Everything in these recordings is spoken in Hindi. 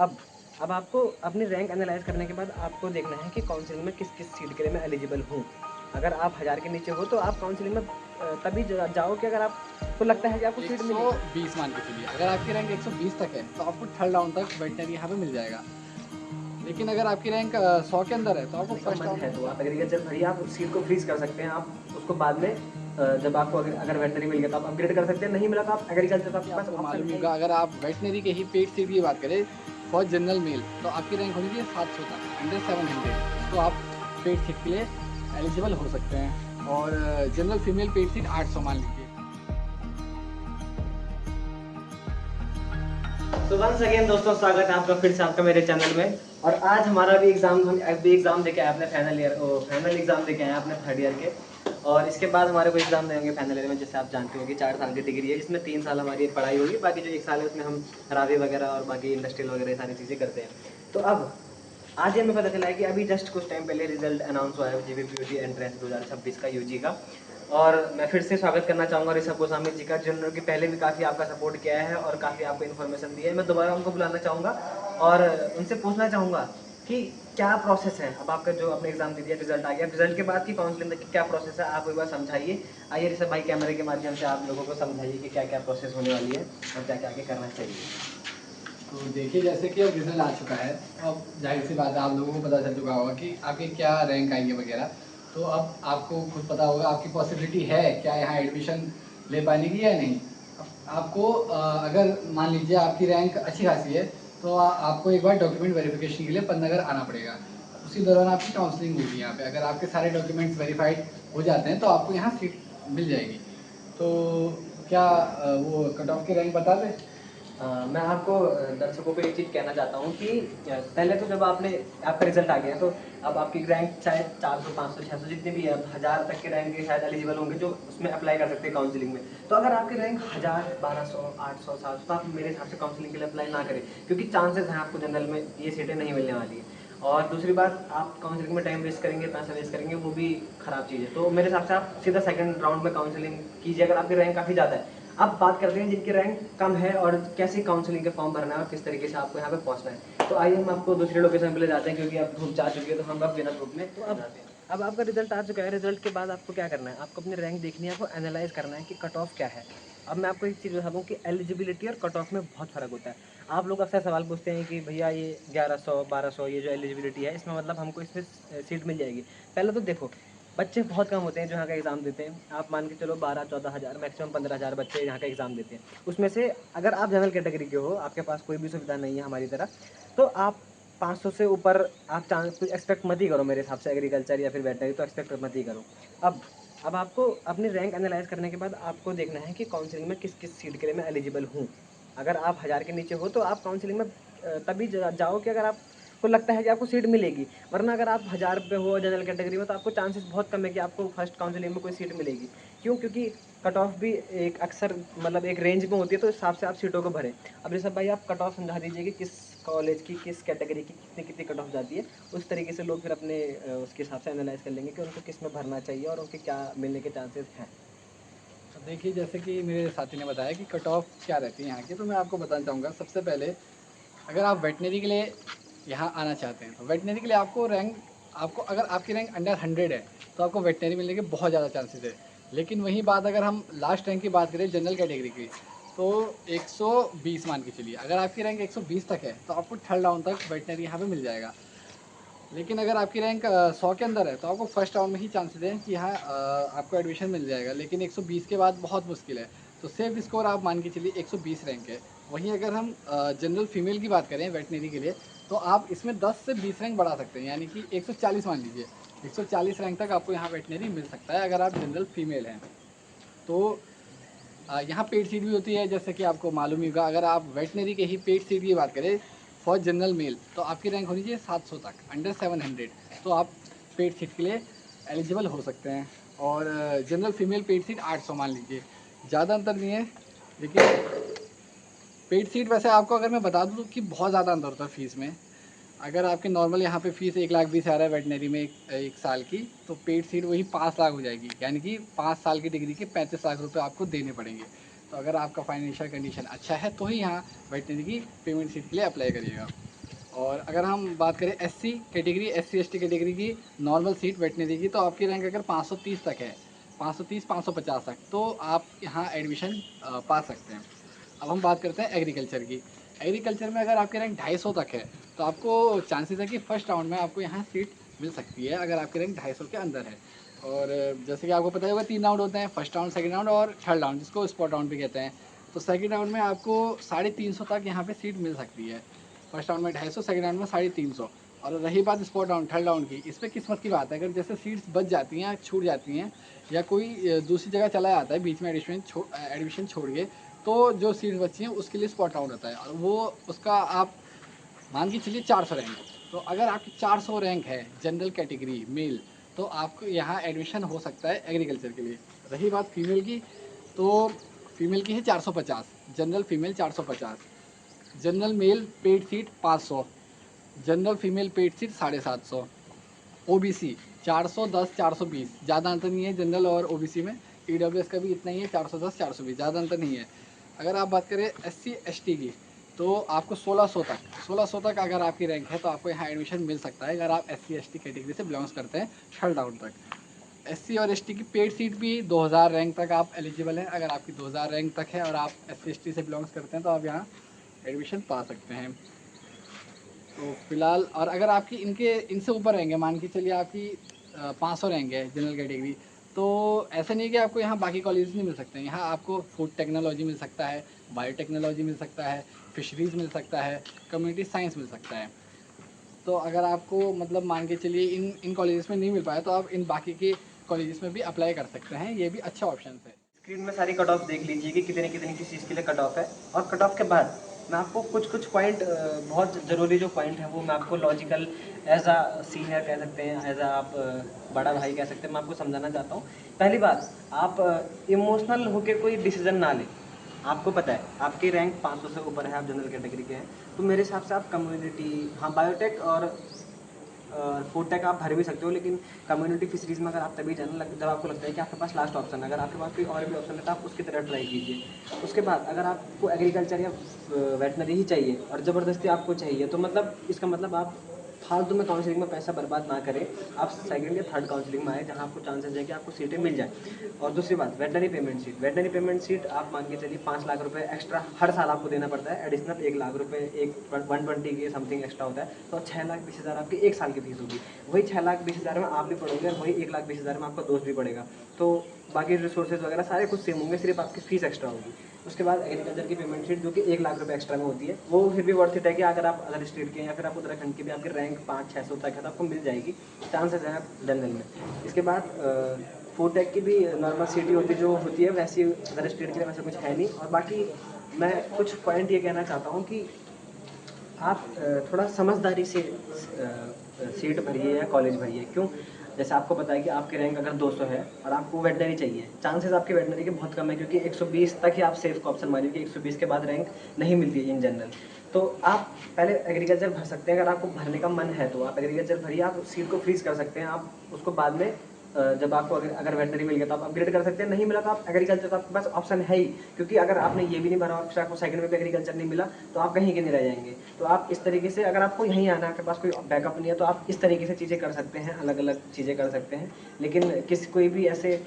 अब अब आपको अपनी रैंक एनालाइज़ करने के बाद आपको देखना है कि काउंसलिंग में किस-किस सीट के लिए मैं एलिजिबल हूँ। अगर आप 1000 के नीचे हो तो आप काउंसलिंग में तभी जाओ कि अगर आपको लगता है कि आपको सीट मिलेगी। 120 मान के चलिए, अगर आपकी रैंक 120 तक है तो आपको थर्ड राउंड तक वेटनरी यहाँ पे मिल जाएगा। लेकिन अगर आपकी रैंक 100 के अंदर है तो आपको करने का फर्स्ट मन राउंड है में ही तो आप चांस एग्रीकल्चर भैया आप उस सीट को फ्रीज़ कर सकते हैं। आप उसको बाद में जब आपको अगर वेटनरी मिल गया तो आप अपग्रेड कर सकते हैं, नहीं मिला तो आप एग्रीकल्चर का कि आपके पास आपको ऑप्शन मालूम ही है ही। होगा, अगर आप वेटनरी के ही पेड सीट की बात करें फॉर जनरल मेल तो आपकी रैंक होनी चाहिए 700 तक, अंडर 700, तो आप पेड सीट के लिए एलिजिबल हो सकते हैं। और जनरल फीमेल पेड सीट 800 मान लीजिए। तो वंस अगेन दोस्तों स्वागत है आपका फिर से आपका मेरे चैनल में। और आज हमारा भी एग्ज़ाम, हम अभी एग्ज़ाम देके आए अपने फाइनल एग्ज़ाम देके आए अपने थर्ड ईयर के। और इसके बाद हमारे को एग्ज़ाम देंगे फाइनल ईयर में, जैसे आप जानते होंगे 4 साल की डिग्री है, इसमें 3 साल हमारी पढ़ाई होगी, बाकी जो 1 साल है उसमें हम रावी वगैरह और बाकी इंडस्ट्रियल वगैरह ये सारी चीज़ें करते हैं। तो अब आज ही हमें पता चला है कि अभी जस्ट कुछ टाइम पहले रिजल्ट अनाउंस हुआ है जीपीपीयूटी एंट्रेंस 2026 का यूजी का। और मैं फिर से स्वागत करना चाहूँगा ऋषभ गोस्वामी जी का, जिन्होंने कि पहले भी काफ़ी आपका सपोर्ट किया है और काफ़ी आपको इन्फॉर्मेशन दी है। मैं दोबारा उनको बुलाना चाहूँगा और उनसे पूछना चाहूँगा कि क्या प्रोसेस है। अब आपका जो आपने एग्जाम दे दिया, रिजल्ट आ गया, रिजल्ट के बाद की काउंसलिंग तक की क्या प्रोसेस है, आप एक बार समझाइए। आइए ऋषभ भाई, कैमरे के माध्यम से आप लोगों को समझाइए कि क्या क्या प्रोसेस होने वाली है और क्या क्या आगे करना चाहिए। तो देखिए, जैसे कि अब रिजल्ट आ चुका है, अब जाहिर सी बात है आप लोगों को पता चल चुका होगा कि आपके क्या रैंक आएंगे वगैरह। तो अब आपको खुद पता होगा आपकी पॉसिबिलिटी है क्या यहाँ एडमिशन ले पाने की या नहीं। अब आपको अगर मान लीजिए आपकी रैंक अच्छी खासी है तो आपको एक बार डॉक्यूमेंट वेरिफिकेशन के लिए पन्नागर आना पड़ेगा। उसी दौरान आपकी काउंसलिंग होगी यहाँ पे। अगर आपके सारे डॉक्यूमेंट्स वेरीफाइड हो जाते हैं तो आपको यहाँ सीट मिल जाएगी। तो क्या वो कट ऑफ की रैंक बता दें? मैं आपको दर्शकों को एक चीज़ कहना चाहता हूँ कि पहले तो जब आपका रिजल्ट आ गया तो अब आपकी रैंक शायद 400 500 600 जितनी भी है, अब 1000 तक के रैंक के शायद एलिजिबल होंगे जो उसमें अप्लाई कर सकते हैं काउंसलिंग में। तो अगर आपकी रैंक 1000 1200 800 700 तो आप मेरे हिसाब से काउंसलिंग के लिए अप्लाई ना करें, क्योंकि चांसेस हैं आपको जनरल में ये सीटें नहीं मिलने वाली है। और दूसरी बात, आप काउंसलिंग में टाइम वेस्ट करेंगे, पैसा वेस्ट करेंगे, वो भी खराब चीज़ है। तो मेरे हिसाब से आप सीधा सेकंड राउंड में काउंसलिंग कीजिए अगर आपकी रैंक काफ़ी ज़्यादा है। अब बात करते हैं जिनकी रैंक कम है और कैसे काउंसलिंग के फॉर्म भरना है और किस तरीके से आपको यहाँ पे पहुँचना है। तो आइए हम आपको दूसरी लोकेशन पे ले जाते हैं, क्योंकि अब धूप जा चुकी है तो हम अब बिना धूप में तो अब आपका रिजल्ट आ चुका है। रिजल्ट के बाद आपको क्या करना है, आपको अपनी रैंक देखनी है, आपको एनालाइज करना है कि कट ऑफ क्या है। अब मैं आपको एक चीज़ बता दूँ कि एलिजिबिलिटी और कट ऑफ में बहुत फ़र्क होता है। आप लोग अक्सर सवाल पूछते हैं कि भैया ये 1100 1200 ये जो एलिजिबिलिटी है, इसमें मतलब हमको इसमें सीट मिल जाएगी। पहले तो देखो, बच्चे बहुत कम होते हैं जो यहाँ का एग्ज़ाम देते हैं। आप मान के चलो 12-14 हज़ार, मैक्सिमम 15,000 बच्चे यहाँ का एग्ज़ाम देते हैं। उसमें से अगर आप जनरल कैटेगरी के हो, आपके पास कोई भी सुविधा नहीं है हमारी तरह, तो आप 500 से ऊपर आप चांस कुछ एक्सपेक्ट मत ही करो मेरे हिसाब से, एग्रीकल्चर या फिर वेटनरी तो एक्सपेक्ट मत ही करो। अब अब आपको अपनी रैंक एनालाइज़ करने के बाद आपको देखना है कि काउंसलिंग में किस-किस सीट के लिए मैं एलिजिबल हूँ। अगर आप 1000 के नीचे हो तो आप काउंसलिंग में तभी जाओ कि अगर आपको लगता है कि आपको सीट मिलेगी। वरना अगर आप 1000 पे हो जनरल कैटेगरी में तो आपको चांसेस बहुत कम है कि आपको फर्स्ट काउंसलिंग में कोई सीट मिलेगी। क्यों? क्योंकि कट ऑफ भी एक अक्सर मतलब एक रेंज में होती है, तो उस हिसाब से आप सीटों को भरें। अब ऋषभ भाई, आप कट ऑफ समझा दीजिए कि किस कॉलेज की, किस कैटेगरी की कितनी-कितनी कट ऑफ जाती है। उस तरीके से लोग फिर अपने उसके हिसाब से एनालाइज़ कर लेंगे कि उनको किस में भरना चाहिए और उनके क्या मिलने के चांसेस हैं। तो देखिए, जैसे कि मेरे साथी ने बताया कि कट ऑफ क्या रहती है यहाँ की, तो मैं आपको बताना चाहूँगा। सबसे पहले, अगर आप वेटनरी के लिए यहाँ आना चाहते हैं तो वेटनरी के लिए आपको अगर आपकी रैंक अंडर 100 है तो आपको वेटनरी मिलने के बहुत ज़्यादा चांसेस है। लेकिन वही बात अगर हम लास्ट रैंक की बात करें जनरल कैटेगरी की, तो 120 मान के चलिए, अगर आपकी रैंक 120 तक है तो आपको थर्ड राउंड तक वेटनरी यहाँ पे मिल जाएगा। लेकिन अगर आपकी रैंक 100 के अंदर है तो आपको फर्स्ट राउंड में ही चांसेस हैं कि यहाँ आपको एडमिशन मिल जाएगा। लेकिन 120 के बाद बहुत मुश्किल है। तो सेफ स्कोर आप मान के चलिए 120 रैंक है। वहीं अगर हम जनरल फीमेल की बात करें वेटनरी के लिए, तो आप इसमें 10 से 20 रैंक बढ़ा सकते हैं, यानी कि 140 मान लीजिए। 140 रैंक तक आपको यहाँ वेटनरी मिल सकता है अगर आप जनरल फीमेल हैं। तो यहाँ पेड सीट भी होती है, जैसे कि आपको मालूम ही होगा। अगर आप वेटनरी के ही पेड सीट की बात करें फॉर जनरल मेल तो आपकी रैंक होनी चाहिए 700 तक, अंडर 700, तो आप पेड सीट के लिए एलिजिबल हो सकते हैं। और जनरल फीमेल पेड सीट 800 मान लीजिए, ज़्यादा अंतर नहीं है। लेकिन पेड सीट वैसे आपको अगर मैं बता दूँ कि बहुत ज़्यादा अंतर होता है फ़ीस में। अगर आपके नॉर्मल यहाँ पे फ़ीस 1,20,000 है वेटनरी में एक साल की, तो पेड सीट वही 5 लाख हो जाएगी, यानी कि 5 साल की डिग्री के 35 लाख रुपए आपको देने पड़ेंगे। तो अगर आपका फाइनेंशियल कंडीशन अच्छा है तो ही यहाँ वेटनरी की पेमेंट सीट के लिए अप्लाई करिएगा। और अगर हम बात करें SC category, SC ST category की नॉर्मल सीट वेटनरी की, तो आपकी रैंक अगर 530 तक है, 530 550 तक, तो आप यहाँ एडमिशन पा सकते हैं। अब हम बात करते हैं एग्रीकल्चर की। एग्रीकल्चर में अगर आपकी रैंक 250 तक है, तो आपको चांसेस है कि फर्स्ट राउंड में आपको यहाँ सीट मिल सकती है, अगर आपकी रैंक 250 के अंदर है। और जैसे कि आपको पता ही होगा 3 राउंड होते हैं, फर्स्ट राउंड, सेकंड राउंड और थर्ड राउंड, जिसको स्पॉट राउंड भी कहते हैं। तो सेकंड राउंड में आपको 350 तक यहाँ पे सीट मिल सकती है। फर्स्ट राउंड में 250, सेकंड राउंड में 350। और रही बात स्पॉट राउंड, थर्ड राउंड की, इस पर किस्मत की बात है। अगर जैसे सीट्स बच जाती हैं, छूट जाती हैं, या कोई दूसरी जगह चला जाता है बीच में एडमिशन छोड़ के, तो जो सीट्स बची हैं उसके लिए स्पॉट राउंड होता है, और वो उसका आप मान के चलिए 400 रैंक। तो अगर आपकी 400 रैंक है जनरल कैटेगरी मेल, तो आपको यहाँ एडमिशन हो सकता है एग्रीकल्चर के लिए। रही बात फीमेल की, तो फीमेल की है 450, general female 450, general mail paid seat 500, general female paid seat 750, OBC 410 420, ज़्यादा अंतर नहीं है जनरल और ओबीसी में। ईडब्ल्यूएस का भी इतना ही है, 410 420, ज़्यादा अंतर नहीं है। अगर आप बात करें एससी एसटी की, तो आपको 1600 तक अगर आपकी रैंक है, तो आपको यहाँ एडमिशन मिल सकता है, अगर आप एससी एसटी कैटेगरी से बिलोंग्स करते हैं थर्ड राउंड तक। एससी और एसटी की पेड सीट भी 2000 रैंक तक आप एलिजिबल हैं। अगर आपकी 2000 रैंक तक है और आप एससी एसटी से बिलोंग्स करते हैं, तो आप यहाँ एडमिशन पा सकते हैं। तो फिलहाल, और अगर आपकी इनसे ऊपर रहेंगे, मान के चलिए आपकी 500 रैंक है जनरल कैटेगरी, तो ऐसा नहीं है कि आपको यहाँ बाकी कॉलेज नहीं मिल सकते हैं। यहाँ आपको फूड टेक्नोलॉजी मिल सकता है, बायोटेक्नोलॉजी मिल सकता है, फिशरीज़ मिल सकता है, कम्युनिटी साइंस मिल सकता है। तो अगर आपको मतलब मान के चलिए इन कॉलेजेस में नहीं मिल पाया, तो आप इन बाकी के कॉलेजेस में भी अप्लाई कर सकते हैं, ये भी अच्छा ऑप्शन है। स्क्रीन में सारी कट ऑफ देख लीजिए कि कितने कितने किस चीज़ के लिए कट ऑफ है। और कट ऑफ के बाद मैं आपको कुछ कुछ पॉइंट, बहुत ज़रूरी जो पॉइंट है वो मैं आपको लॉजिकल एज अ सीनियर कह सकते हैं, एज अ आप बड़ा भाई कह सकते हैं, मैं आपको समझाना चाहता हूँ। पहली बात, आप इमोशनल होकर कोई डिसीजन ना लें। आपको पता है आपकी रैंक 500 से ऊपर है, आप जनरल कैटेगरी के हैं, तो मेरे हिसाब से आप कम्युनिटी, हाँ बायोटेक और फूड टेक आप भर भी सकते हो, लेकिन कम्युनिटी फिशरीज़ में अगर आप तभी जाना जब आपको लगता है कि आपके पास लास्ट ऑप्शन है। अगर आपके पास कोई और भी ऑप्शन है तो आप उसकी तरफ ट्राई कीजिए। उसके बाद अगर आपको एग्रीकल्चर या वेटनरी ही चाहिए और ज़बरदस्ती आपको चाहिए, तो मतलब इसका मतलब आप फालतू में काउंसलिंग में पैसा बर्बाद ना करें। आप सेकंड या थर्ड काउंसलिंग में आए जहाँ आपको चांसेस है कि आपको सीटें मिल जाए। और दूसरी बात, वेटनरी पेमेंट सीट आप मान के चलिए 5 लाख रुपए एक्स्ट्रा हर साल आपको देना पड़ता है। एडिशनल 1 लाख रुपए, एक 120 के समथिंग एक्स्ट्रा होता है, तो 6,20,000 आपकी एक साल की फीस होगी। वही 6,20,000 में आप भी पढ़ोगे और वही 1,20,000 में आपका दोस्त भी पढ़ेगा। तो बाकी रिसोर्सेज वगैरह सारे कुछ सेम होंगे, सिर्फ आपकी फीस एक्स्ट्रा होगी। उसके बाद एग्रीकल्चर की पेमेंट शीट जो कि 1 लाख रुपए एक्स्ट्रा में होती है, वो फिर भी वर्थ इट है कि अगर आप अदर स्टेट के या फिर आप उत्तराखंड के भी आपकी रैंक 500-600 तक है तो आपको मिल जाएगी, चांसेस हैं जनरल में। इसके बाद फूड टेक की भी नॉर्मल सीटी होती जो होती है, वैसी अदर स्टेट के लिए वैसे कुछ है नहीं। और बाकी मैं कुछ पॉइंट ये कहना चाहता हूँ कि आप थोड़ा समझदारी से सीट भरिए या कॉलेज भरिए। क्यों? जैसे आपको पता है कि आपकी रैंक अगर 200 है और आपको वेटनरी चाहिए, चांसेस आपके वेटनरी के बहुत कम है, क्योंकि 120 तक ही आप सेफ का ऑप्शन मानिए कि 120 के बाद रैंक नहीं मिलती है इन जनरल। तो आप पहले एग्रीकल्चर भर सकते हैं, अगर आपको भरने का मन है तो आप एग्रीकल्चर भरिए। आप सीट को फ्रीज कर सकते हैं, आप उसको बाद में जब आपको अगर वेटनरी मिल गया तो आप अपग्रेड कर सकते हैं, नहीं मिला तो आप एग्रीकल्चर का आपके पास ऑप्शन है ही। क्योंकि अगर आपने ये भी नहीं भरा और फिर आपको सेकंड में भी एग्रीकल्चर नहीं मिला तो आप कहीं के नहीं रह जाएंगे। तो आप इस तरीके से, अगर आपको यहीं आना, आपके पास कोई बैकअप नहीं है, तो आप इस तरीके से चीज़ें कर सकते हैं, अलग अलग चीज़ें कर सकते हैं। लेकिन कोई भी ऐसे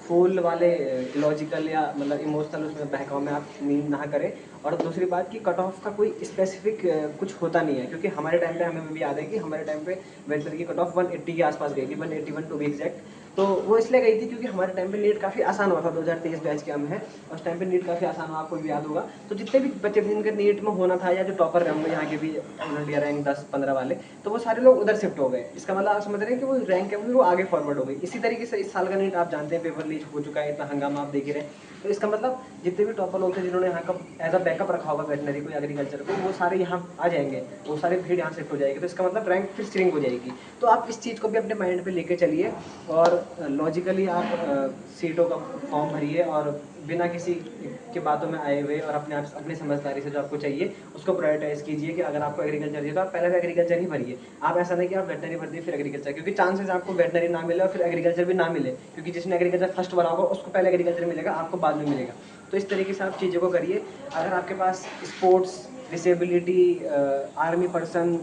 फूल वाले लॉजिकल या मतलब इमोशनल उसमें बहकाव में आप नींद ना करें। और दूसरी बात कि कट ऑफ का कोई स्पेसिफिक कुछ होता नहीं है, क्योंकि हमारे टाइम पे हमें भी याद है कि हमारे टाइम पे वेटनरी की कट ऑफ 180 के आसपास गई थी, 181 टू बी एग्जैक्ट। तो वो इसलिए गई थी क्योंकि हमारे टाइम पे नीट काफ़ी आसान हुआ था, 2023 बैच के हम हैं, उस टाइम पे नीट काफ़ी आसान हुआ, आपको भी याद होगा। तो जितने भी बच्चे जिनके नीट में होना था या जो टॉपर रहे होंगे यहाँ के भी इंडिया रैंक 10-15 वाले, तो वो सारे लोग उधर शिफ्ट हो गए। इसका मतलब आप समझ रहे हैं कि वो रैंक है वो आगे फॉरवर्ड हो गई। इसी तरीके से इस साल का नीट आप जानते हैं, पेपर लीक हो चुका है, इतना हंगामा आप देख ही रहे हैं। तो इसका मतलब जितने भी टॉपर लोग थे जिन्होंने यहाँ का एज अ बैकअप रखा होगा वेटनरी को, एग्रीकल्चर को, वो सारे यहाँ आ जाएंगे, वो सारे भीड़ यहाँ शिफ्ट हो जाएगी। तो इसका मतलब रैंक फिर श्रिंक हो जाएगी। तो आप इस चीज़ को भी अपने माइंड पे लेके चलिए और लॉजिकली आप सीटों का फॉर्म भरिए और बिना किसी के बातों में आए हुए और अपनी समझदारी से जो आपको चाहिए उसको प्रायोरिटाइज कीजिए। कि अगर आपको एग्रीकल्चर चाहिए तो आप पहले तो एग्रीकल्चर ही भरिए। आप ऐसा नहीं कि आप वेटनरी भर दिए फिर एग्रीकल्चर, क्योंकि चांसेस आपको वेटनरी ना मिले और फिर एग्रीकल्चर भी ना मिले, क्योंकि जिसने एग्रीकल्चर फर्स्ट भरा होगा उसको पहले एग्रीकल्चर मिलेगा, आपको बाद में मिलेगा। तो इस तरीके से आप चीज़ों को करिए। अगर आपके पास स्पोर्ट्स डिसेबिलिटी, आर्मी पर्सन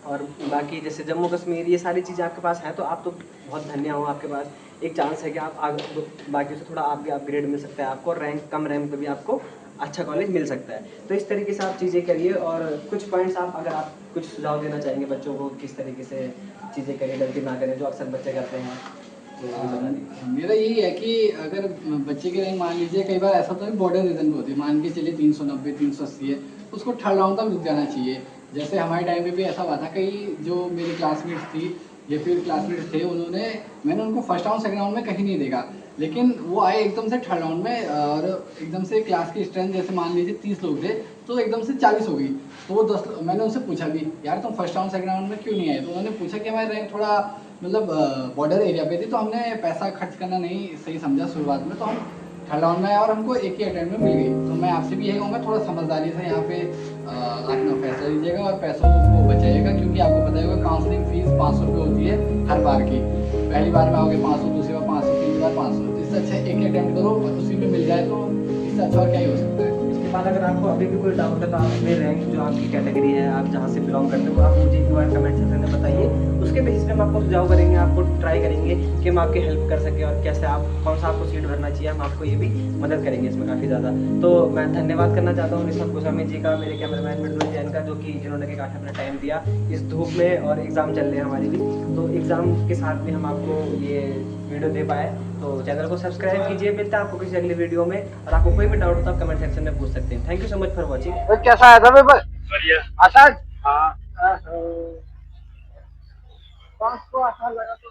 और बाकी जैसे जम्मू कश्मीर, ये सारी चीज़ें आपके पास हैं, तो आप तो बहुत धन्य हो, आपके पास एक चांस है कि आप आगे बाकी से थोड़ा आगे अपग्रेड मिल सकता है आपको, रैंक कम रैंक पे भी आपको अच्छा कॉलेज मिल सकता है। तो इस तरीके से आप चीज़ें करिए, और कुछ पॉइंट्स आप अगर आप कुछ सुझाव देना चाहेंगे बच्चों को किस तरीके से चीज़ें करें, गलती ना करें जो अक्सर बच्चे करते हैं, तो वो बता दीजिए। मेरा यही है कि अगर बच्चे की रैंक मान लीजिए कई बार ऐसा होता है कि बॉर्डर रीजन पे होती है, मान के चलिए 390 380 है, उसको थर्ड राउंड तक रुक जाना चाहिए। जैसे हमारे टाइम पे भी ऐसा हुआ था, कई जो मेरी क्लासमेट्स थी या फिर क्लासमेट्स थे, मैंने उनको फर्स्ट राउंड सेकंड राउंड में कहीं नहीं देखा, लेकिन वो आए एकदम से थर्ड राउंड में, और एकदम से क्लास की स्ट्रेंथ जैसे मान लीजिए 30 लोग थे तो एकदम से 40 हो गई। तो वो 10, मैंने उनसे पूछा भी यार तुम फर्स्ट राउंड सेकंड राउंड में क्यों नहीं आए, तो उन्होंने पूछा कि हमारी रैंक थोड़ा मतलब बॉर्डर एरिया पे थी, तो हमने पैसा खर्च करना नहीं सही समझा शुरुआत में, तो हम थर्ड राउंड में आए और हमको एक ही अटेम्प्ट में मिल गई। तो मैं आपसे भी यही कहूँगा थोड़ा समझदारी से यहाँ पे अपना फैसला लीजिएगा और पैसों को बचाइएगा, क्योंकि आपको पता होगा काउंसलिंग फीस 500 रुपये होती है हर बार की। पहली बार में आओगे 500, दूसरी बार 500, तीसरी बार 500, तो इससे अच्छा एक ही अटेम्प्ट करो और उसी में मिल जाए, तो इससे अच्छा और क्या ही हो सकता है। इसके बाद अगर आपको अभी भी कोई डाउट है तो आप अपने रैंक जो आपकी कैटेगरी है, आप जहाँ से बिलोंग करते हो, आप मुझे एक बार कमेंट सेक्शन में बताइए, उसके बेसिस पे हम आपको सुझाव करेंगे, आपको ट्राई करेंगे कि हम आपकी हेल्प कर सकें, और कैसे आप कौन सा आपको सीट भरना चाहिए, हम आपको ये भी मदद करेंगे इसमें काफ़ी ज़्यादा। तो मैं धन्यवाद करना चाहता हूँ ऋषभ गोस्वामी जी का, मेरे कैमरामैन मृदुल जैन का, जो कि जिन्होंने कि काफ़ी अपना टाइम दिया इस धूप में, और एग्ज़ाम चल रहे हैं हमारी भी, तो एग्ज़ाम के साथ में हम आपको ये वीडियो दे पाए। तो चैनल को सब्सक्राइब कीजिए, मिलता है आपको किसी अगली वीडियो में, और आपको कोई भी डाउट हो तो आप कमेंट सेक्शन में पूछ सकते हैं। Thank you so much for watching. कैसा आया था पेपर? बढ़िया। आसान? हाँ। 500 आसान लगा तो